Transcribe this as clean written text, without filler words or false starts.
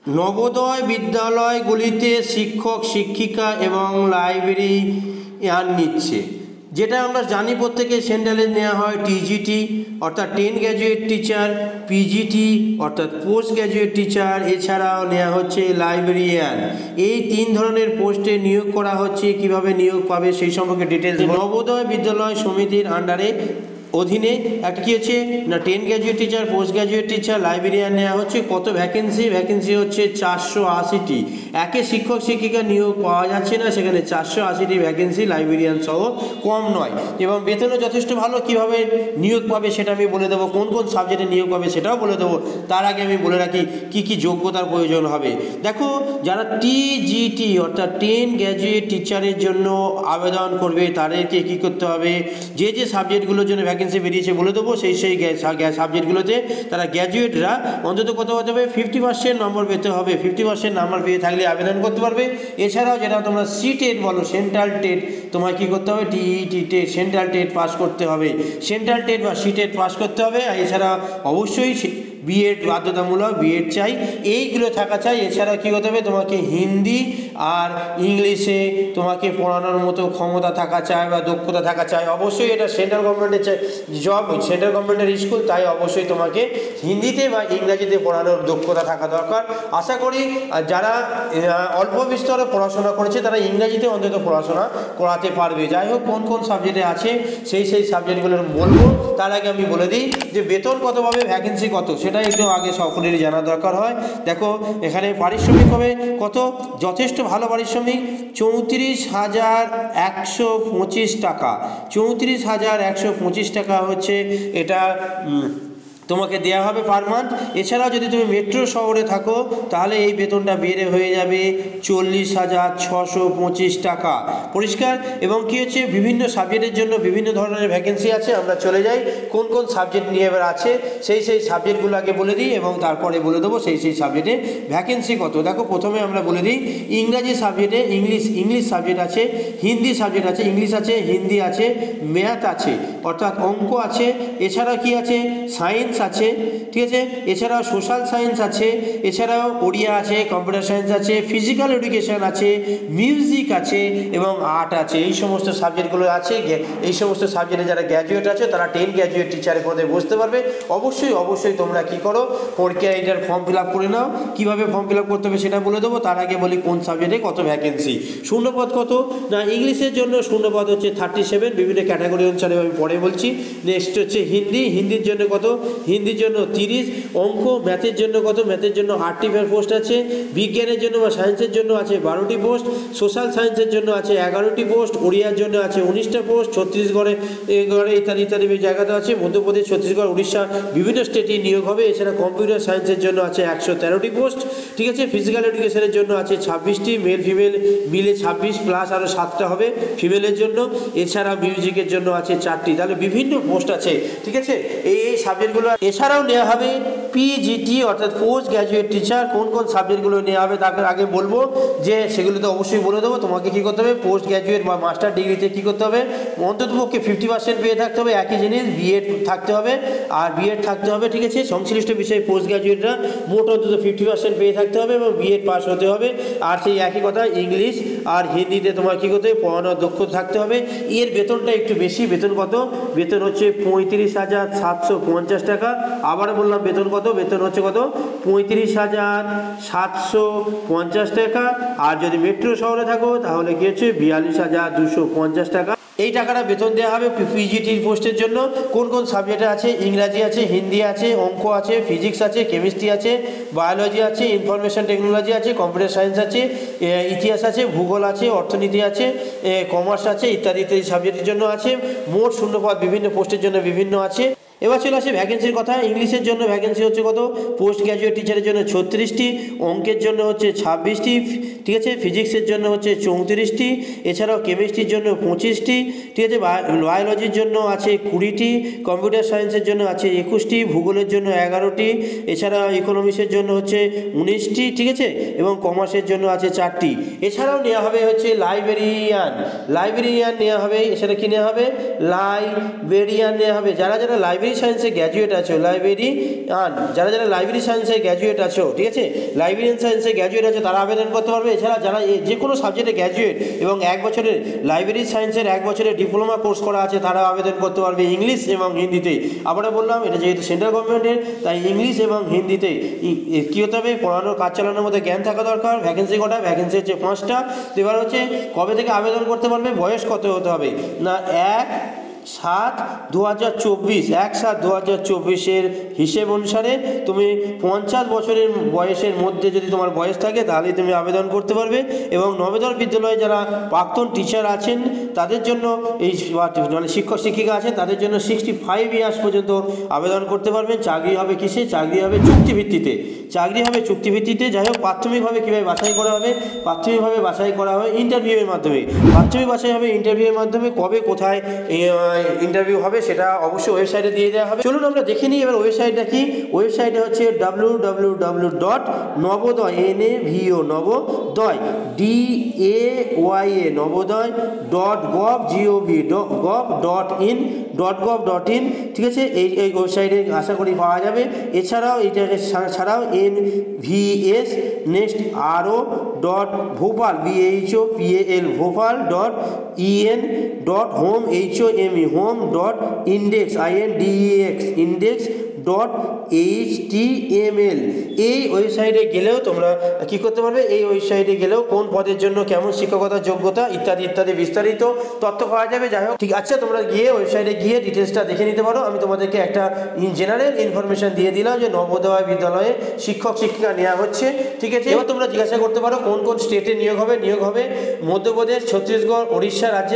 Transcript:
নবোদয় বিদ্যালয়গুলিতে শিক্ষক শিক্ষিকা এবং লাইব্রেরিয়ান নিচ্ছে, যেটা আমরা জানি প্রত্যেকে। সেন্ট্রালে নেওয়া হয় টিজিটি অর্থাৎ 10 গ্র্যাজুয়েট টিচার, পিজিটি অর্থাৎ পোস্ট গ্র্যাজুয়েট টিচার, এছাড়াও নেওয়া হচ্ছে লাইব্রেরিয়ান। এই 3 ধরনের পোস্টে নিয়োগ করা হচ্ছে। কিভাবে নিয়োগ পাবে সেই সম্পর্কে ডিটেলস। নবোদয় বিদ্যালয় সমিতির আন্ডারে অধীনে একটা কী হচ্ছে না 10 graduate teacher, post graduate teacher, librarian নেওয়া হচ্ছে। কত ভ্যাকেন্সি হচ্ছে 480টি। একে শিক্ষক শিক্ষিকা নিয়োগ পাওয়া যাচ্ছে না, সেখানে 480টি ভ্যাকেন্সি, লাইব্রেরিয়ান সহ, কম নয়। এবং বেতনও যথেষ্ট ভালো। কিভাবে নিয়োগ পাবে সেটা আমি বলে দেবো, কোন কোন সাবজেক্টে নিয়োগ পাবে সেটাও বলে দেবো। তার আগে আমি বলে রাখি কী কী যোগ্যতার প্রয়োজন হবে। দেখো, যারা টিজিটি অর্থাৎ 10 গ্র্যাজুয়েট টিচারের জন্য আবেদন করবে তাদেরকে কী করতে হবে, যে সাবজেক্টগুলোর জন্য ভ্যাকেন্সি বেরিয়েছে বলে দেবো, সেই সাবজেক্টগুলোতে তারা গ্র্যাজুয়েটরা অন্তত কত হতে হবে, 50% নম্বর পেতে হবে। 50% নম্বর পেয়ে থাকলে আবেদন করতে পারবে। এছাড়াও যেটা তোমরা সিটেট বলো, সেন্ট্রাল টেট, তোমায় কী করতে হবে, TET TET, central TET pass করতে হবে। সেন্ট্রাল টেট বা সিটেট পাস করতে হবে। আর এছাড়া অবশ্যই বিএড বাধ্যতামূলক, বিএড চাই, এইগুলো থাকা চাই। এছাড়া কী হতে হবে, তোমাকে হিন্দি আর ইংলিশে তোমাকে পড়ানোর মতো ক্ষমতা থাকা চাই বা দক্ষতা থাকা চাই। অবশ্যই এটা সেন্ট্রাল গভর্নমেন্টের জব, সেন্ট্রাল গভর্নমেন্টের স্কুল, তাই অবশ্যই তোমাকে হিন্দিতে বা ইংরাজিতে পড়ানোর দক্ষতা থাকা দরকার। আশা করি যারা অল্প বিস্তরে পড়াশোনা করেছে তারা ইংরাজিতে অন্তত পড়াশোনা করাতে পারবে। যাই হোক, কোন কোন সাবজেক্টে আছে সেই সাবজেক্টগুলোর বলবো। তার আগে আমি বলে দিই যে বেতন কত পাবে, ভ্যাকেন্সি কত, সেটা একটু আগে সকলেরই জানা দরকার হয়। দেখো, এখানে পারিশ্রমিক হবে কত, যথেষ্ট ভালো পারিশ্রমিক, 34,125 টাকা। 34,125 টাকা হচ্ছে এটা তোমাকে দেওয়া হবে পার মান্থ। এছাড়াও যদি তুমি মেট্রো শহরে থাকো তাহলে এই বেতনটা বেড়ে হয়ে যাবে 40,625 টাকা। পরিষ্কার? এবং কী হচ্ছে, বিভিন্ন সাবজেক্টের জন্য বিভিন্ন ধরনের ভ্যাকেন্সি আছে। আমরা চলে যাই কোন কোন সাবজেক্ট নিয়ে এবার আছে সেই সাবজেক্টগুলো আগে বলে দিই এবং তারপরে বলে দেবো সেই সাবজেক্টে ভ্যাকেন্সি কত। দেখো, প্রথমে আমরা বলে দিই ইংরাজি সাবজেক্টে ইংলিশ সাবজেক্ট আছে, হিন্দি সাবজেক্ট আছে, ইংলিশ আছে, হিন্দি আছে, ম্যাথ আছে অর্থাৎ অঙ্ক আছে, এছাড়া কি আছে, সায়েন্স আছে, ঠিক আছে, এছাড়াও সোশ্যাল সায়েন্স আছে, এছাড়াও ওড়িয়া আছে, কম্পিউটার সায়েন্স আছে, ফিজিক্যাল এডুকেশন আছে, মিউজিক আছে এবং আর্ট আছে। এই সমস্ত সাবজেক্টগুলো আছে। এই সমস্ত সাবজেক্টে যারা গ্র্যাজুয়েট আছে তারা 10 গ্র্যাজুয়েট টিচারের পদে বসতে পারবে। অবশ্যই তোমরা কি করো, পরীক্ষা এটার ফর্ম ফিল আপ করে নাও। কীভাবে ফর্ম ফিল আপ করতে হবে সেটা বলে দেবো। তার আগে বলি কোন সাবজেক্টে কত ভ্যাকেন্সি। শূন্যপদ কত না, ইংলিশের জন্য শূন্যপদ হচ্ছে 37, বিভিন্ন ক্যাটাগরি অনুসারে আমি পরে বলছি। নেক্সট হচ্ছে হিন্দির জন্য কত, হিন্দির জন্য 30, অঙ্ক ম্যাথের জন্য কত, ম্যাথের জন্য 8টি পোস্ট আছে, বিজ্ঞানের জন্য বা সায়েন্সের জন্য আছে 12টি পোস্ট, সোশ্যাল সায়েন্সের জন্য আছে 11টি পোস্ট, ওড়িয়ার জন্য আছে 19টা পোস্ট, ছত্তিশগড়ে ইত্যাদি জায়গাতে আছে, মধ্যপ্রদেশ, ছত্তিশগড়, উড়িষ্যা, বিভিন্ন স্টেটে নিয়োগ হবে। এছাড়া কম্পিউটার সায়েন্সের জন্য আছে 113টি পোস্ট, ঠিক আছে। ফিজিক্যাল এডুকেশনের জন্য আছে 26টি, মেল ফিমেল মিলে 26 প্লাস আরও 7টা হবে ফিমেলের জন্য। এছাড়া মিউজিকের জন্য আছে 4টি। তাহলে বিভিন্ন পোস্ট আছে, ঠিক আছে। এই সাবজেক্টগুলো এছাড়াও নেওয়া হবে পিজিটি অর্থাৎ পোস্ট গ্র্যাজুয়েট টিচার। কোন কোন সাবজেক্টগুলো নেওয়া হবে তাকে আগে বলবো, যে সেগুলো তো অবশ্যই বলে দেবো। তোমাকে কী করতে হবে, পোস্ট গ্র্যাজুয়েট বা মাস্টার ডিগ্রিতে কী করতে হবে, অন্ততপক্ষে 50% পেয়ে থাকতে হবে। একই জিনিস, বিএড থাকতে হবে আর বিএড থাকতে হবে, ঠিক আছে। সংশ্লিষ্ট বিষয়ে পোস্ট গ্র্যাজুয়েটরা মোট অন্তত 50% পেয়ে থাকতে হবে এবং বিএড পাস হতে হবে। আর সেই একই কথা, ইংলিশ আর হিন্দিতে তোমার কী করতে হবে, পড়ানোর দক্ষতা থাকতে হবে। এর বেতনটা একটু বেশি। বেতন কত, বেতন হচ্ছে 35,750 টাকা। আবার বললাম বেতন কত, বেতন হচ্ছে কত, 35,750 টাকা। আর যদি মেট্রো শহরে থাকো তাহলে কি হচ্ছে 42,250 টাকা। এই টাকাটা বেতন দেওয়া হবে পিজিটির পোস্টের জন্য। কোন কোন সাবজেক্টে আছে, ইংরাজি আছে, হিন্দি আছে, অঙ্ক আছে, ফিজিক্স আছে, কেমিস্ট্রি আছে, বায়োলজি আছে, ইনফরমেশন টেকনোলজি আছে, কম্পিউটার সায়েন্স আছে, ইতিহাস আছে, ভূগোল আছে, অর্থনীতি আছে, কমার্স আছে, ইত্যাদি সাবজেক্টের জন্য আছে। মোট শূন্যপদ বিভিন্ন পোস্টের জন্য বিভিন্ন আছে। এবার চলে আসে ভ্যাকেন্সির কথা। ইংলিশের জন্য ভ্যাকেন্সি হচ্ছে কত, পোস্ট গ্র্যাজুয়েট টিচারের জন্য 36টি, অঙ্কের জন্য হচ্ছে 26টি, ঠিক আছে, ফিজিক্সের জন্য হচ্ছে 34টি, এছাড়াও কেমিস্ট্রির জন্য 25টি, ঠিক আছে, বায়োলজির জন্য আছে 20টি, কম্পিউটার সায়েন্সের জন্য আছে 21টি, ভূগোলের জন্য 11টি, এছাড়া ইকোনমিক্সের জন্য হচ্ছে 19টি, ঠিক আছে, এবং কমার্সের জন্য আছে 4টি। এছাড়াও নেওয়া হবে হচ্ছে লাইব্রেরিয়ান নেওয়া হবে। এছাড়া কী নেওয়া হবে, লাইব্রেরিয়ান নেওয়া হবে। যারা লাইব্রেরিয়ান লাইব্রেরি সায়েন্সে গ্র্যাজুয়েট আছো, যারা যারা লাইব্রেরি সায়েন্সে গ্র্যাজুয়েট আছো, ঠিক আছে, লাইব্রেরিয়ান সায়েন্সে গ্র্যাজুয়েট আছো তারা আবেদন করতে পারবে। এছাড়া যারা যে কোনো সাবজেক্টে গ্র্যাজুয়েট এবং 1 বছরের লাইব্রেরি সায়েন্সের 1 বছরের ডিপ্লোমা কোর্স করা আছে তারা আবেদন করতে পারবে ইংলিশ এবং হিন্দিতে। আবারও বললাম, এটা যেহেতু সেন্ট্রাল গভর্নমেন্টের তাই ইংলিশ এবং হিন্দিতে কী হতে হবে, পড়ানোর কাজ চালানোর মধ্যে জ্ঞান থাকা দরকার। ভ্যাকেন্সি কটা? ভ্যাকেন্সি হচ্ছে 5টা। এবার হচ্ছে কবে থেকে আবেদন করতে পারবে, বয়স কত হতে হবে না 1/7/2024 1/7/2024 হিসেব অনুসারে তুমি 50 বছরের বয়সের মধ্যে যদি তোমার বয়স থাকে তাহলে তুমি আবেদন করতে পারবে। এবং নবোদয় বিদ্যালয়ে যারা প্রাক্তন টিচার আছেন তাদের জন্য এই মানে শিক্ষক শিক্ষিকা আছেন তাদের জন্য 65 ইয়ার্স পর্যন্ত আবেদন করতে পারবেন। চাকরি হবে কিসে? চাকরি হবে চুক্তিভিত্তিতে। চাকরি হবে চুক্তিভিত্তিতে। যাই হোক, প্রাথমিকভাবে কীভাবে বাছাই করা হবে? প্রাথমিকভাবে বাছাই করা হয় ইন্টারভিউয়ের মাধ্যমে। প্রাথমিক বাছাই হবে ইন্টারভিউয়ের মাধ্যমে। কবে কোথায় ইন্টারভিউ হবে সেটা অবশ্যই ওয়েবসাইটে দিয়ে দেওয়া হবে। চলুন আমরা দেখে নিই এবার ওয়েবসাইটটা কি। ওয়েবসাইটে হচ্ছে www.novodaya.gov.in, ঠিক আছে, এই ওয়েবসাইটে আশা করি পাওয়া যাবে। এছাড়াও এইটাকে ছাড়াও NVS next RO.Bhopal BHOPAL Bhopal.en.home home.index index.html। এই ওয়েবসাইটে গেলেও তোমরা কি করতে পারবে, এই ওয়েবসাইটে গেলেও কোন পদের জন্য কেমন শিক্ষকতার যোগ্যতা ইত্যাদি ইত্যাদি বিস্তারিত তথ্য পাওয়া যাবে। যাই হোক, ঠিক আছে, তোমরা গিয়ে ওয়েবসাইটে গিয়ে ডিটেলসটা দেখে নিতে পারো। আমি তোমাদেরকে একটা জেনারেল ইনফরমেশন দিয়ে দিলাম যে নবোদয় বিদ্যালয়ে শিক্ষক শিক্ষিকা নেওয়া হচ্ছে, ঠিক আছে। এবার তোমরা জিজ্ঞাসা করতে পারো কোন কোন স্টেটে নিয়োগ হবে। নিয়োগ হবে মধ্যপ্রদেশ, ছত্তিশগড়, ওড়িশা রাজ্যে।